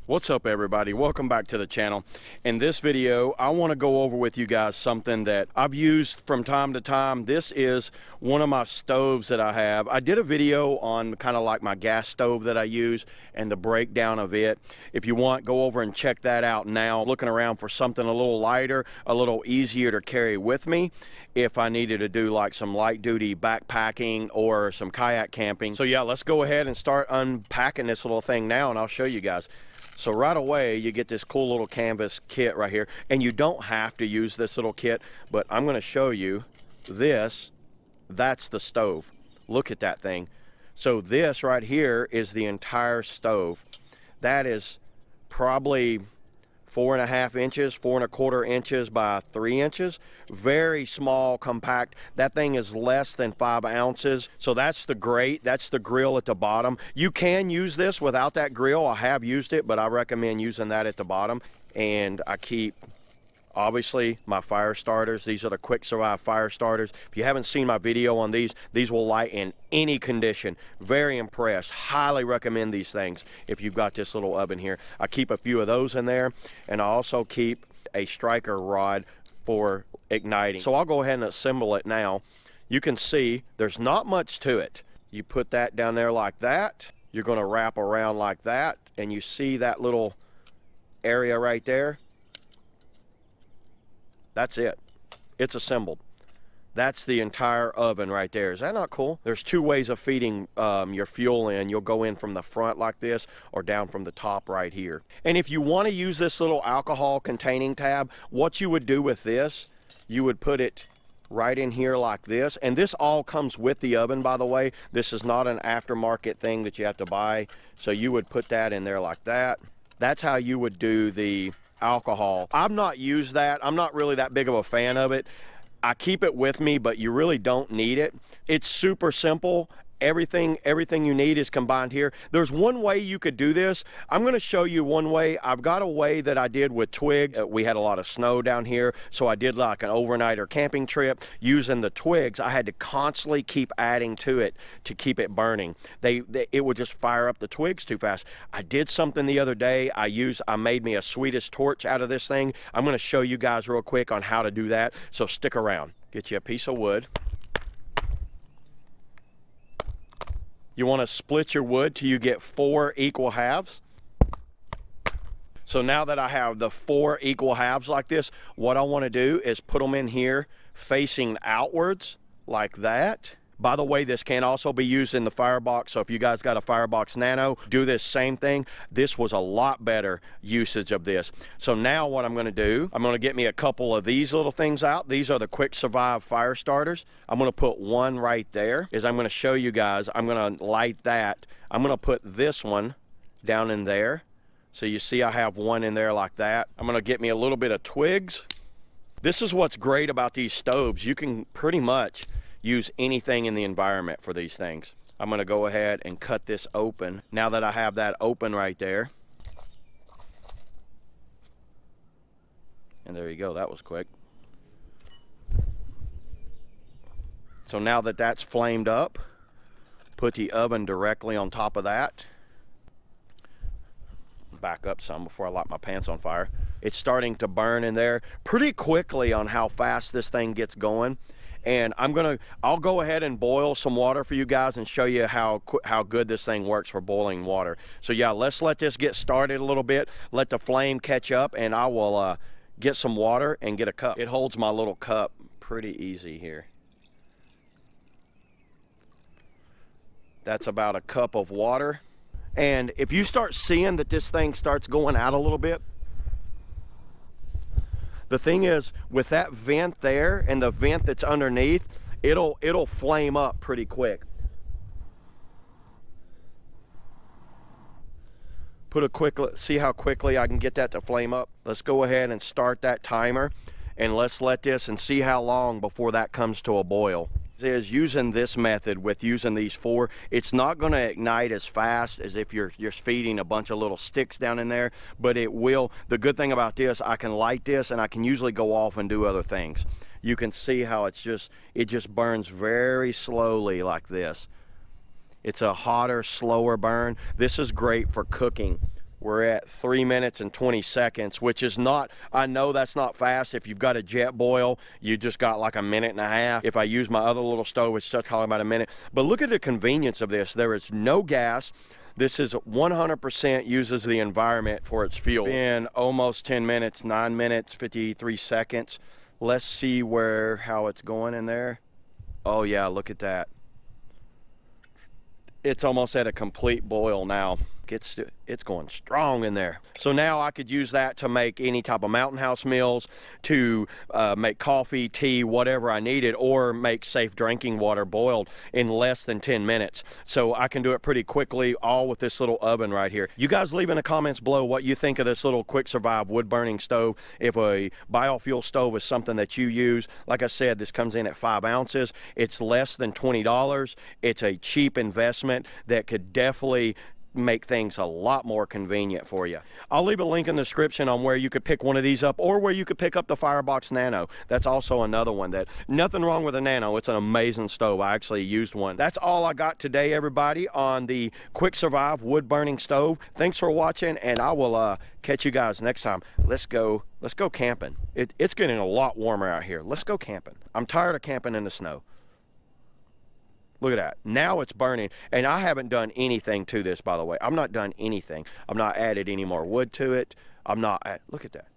What's up, everybody? Welcome back to the channel. In this video, I want to go over with you guys something that I've used from time to time. This is one of my stoves that I have. I did a video on kind of like my gas stove that I use and the breakdown of it. If you want, go over and check that out now. Looking around for something a little lighter, a little easier to carry with me if I needed to do like some light duty backpacking or some kayak camping. So yeah, let's go ahead and start unpacking this little thing now, and I'll show you guys. So right away, you get this cool little canvas kit right here, and you don't have to use this little kit, but I'm going to show you this. That's the stove. Look at that thing. So this right here is the entire stove. That is probably 4.5 inches, 4.25 inches by 3 inches. Very small, compact. That thing is less than 5 ounces. So that's the grate. That's the grill at the bottom. You can use this without that grill. I have used it, but I recommend using that at the bottom. And I keep, obviously, my fire starters. These are the QuickSurvive fire starters. If you haven't seen my video on these will light in any condition. Very impressed. Highly recommend these things if you've got this little oven here. I keep a few of those in there, and I also keep a striker rod for igniting. So I'll go ahead and assemble it now. You can see there's not much to it. You put that down there like that. You're going to wrap around like that, and you see that little area right there. That's it. It's assembled. That's the entire oven right there. Is that not cool? There's two ways of feeding your fuel in. You'll go in from the front like this or down from the top right here. And if you want to use this little alcohol containing tab, what you would do with this, you would put it right in here like this. And this all comes with the oven, by the way. This is not an aftermarket thing that you have to buy. So you would put that in there like that. That's how you would do the alcohol. I've not used that. I'm not really that big of a fan of it. I keep it with me, but you really don't need it. It's super simple. Everything you need is combined here. There's one way you could do this. I'm going to show you one way. I've got a way that I did with twigs. We had a lot of snow down here, so I did like an overnight or camping trip using the twigs. I had to constantly keep adding to it to keep it burning. It would just fire up the twigs too fast. I did something the other day. I made me a Swedish torch out of this thing. I'm going to show you guys real quick on how to do that, so stick around. Get you a piece of wood. You want to split your wood till you get 4 equal halves. So now that I have the 4 equal halves like this, what I want to do is put them in here facing outwards like that. By the way, this can also be used in the Firebox, so if you guys got a Firebox Nano, do this same thing. This was a lot better usage of this. So now what I'm going to do, I'm going to get me a couple of these little things out. These are the QuickSurvive fire starters. I'm going to put one right there. I'm going to show you guys. I'm going to light that. I'm going to put this one down in there. So you see I have one in there like that. I'm going to get me a little bit of twigs. This is what's great about these stoves. You can pretty much use anything in the environment for these things. I'm going to go ahead and cut this open. Now that I have that open right there. And there you go, that was quick. So now that that's flamed up, put the oven directly on top of that. Back up some before I light my pants on fire. It's starting to burn in there pretty quickly on how fast this thing gets going. And I'll go ahead and boil some water for you guys and show you how good this thing works for boiling water. So yeah, let's let this get started a little bit, let the flame catch up, and I will get some water and get a cup. It holds my little cup pretty easy here. That's about a cup of water. And if you start seeing that this thing starts going out a little bit, the thing is, with that vent there and the vent that's underneath, it'll flame up pretty quick. See how quickly I can get that to flame up? Let's go ahead and start that timer, and let's let this and see how long before that comes to a boil. Is using this method with using these 4, it's not going to ignite as fast as if you're feeding a bunch of little sticks down in there, but it will. The good thing about this, I can light this and I can usually go off and do other things. You can see how it just burns very slowly like this. It's a hotter, slower burn. This is great for cooking We're at 3 minutes and 20 seconds, which is not, I know that's not fast. If you've got a jet boil, you just got like a minute and a half. If I use my other little stove, it's just probably about a minute. But look at the convenience of this. There is no gas. This is 100% uses the environment for its fuel. In almost 10 minutes, 9 minutes, 53 seconds. Let's see how it's going in there. Oh yeah, look at that. It's almost at a complete boil now. It's going strong in there. So now I could use that to make any type of Mountain House meals, to make coffee, tea, whatever I needed, or make safe drinking water boiled in less than 10 minutes. So I can do it pretty quickly, all with this little oven right here. You guys leave in the comments below what you think of this little QuickSurvive wood burning stove. If a biofuel stove is something that you use, like I said, this comes in at 5 ounces. It's less than $20. It's a cheap investment that could definitely make things a lot more convenient for you. I'll leave a link in the description on where you could pick one of these up, or where you could pick up the Firebox Nano. That's also another one. That nothing wrong with the Nano. It's an amazing stove. I actually used one. That's all I got today, everybody, on the QuickSurvive wood burning stove. Thanks for watching, and I will catch you guys next time. Let's go camping. It's getting a lot warmer out here. Let's go camping. I'm tired of camping in the snow. Look at that. Now it's burning, and I haven't done anything to this, by the way. I'm not done anything. I'm not added any more wood to it. Look at that.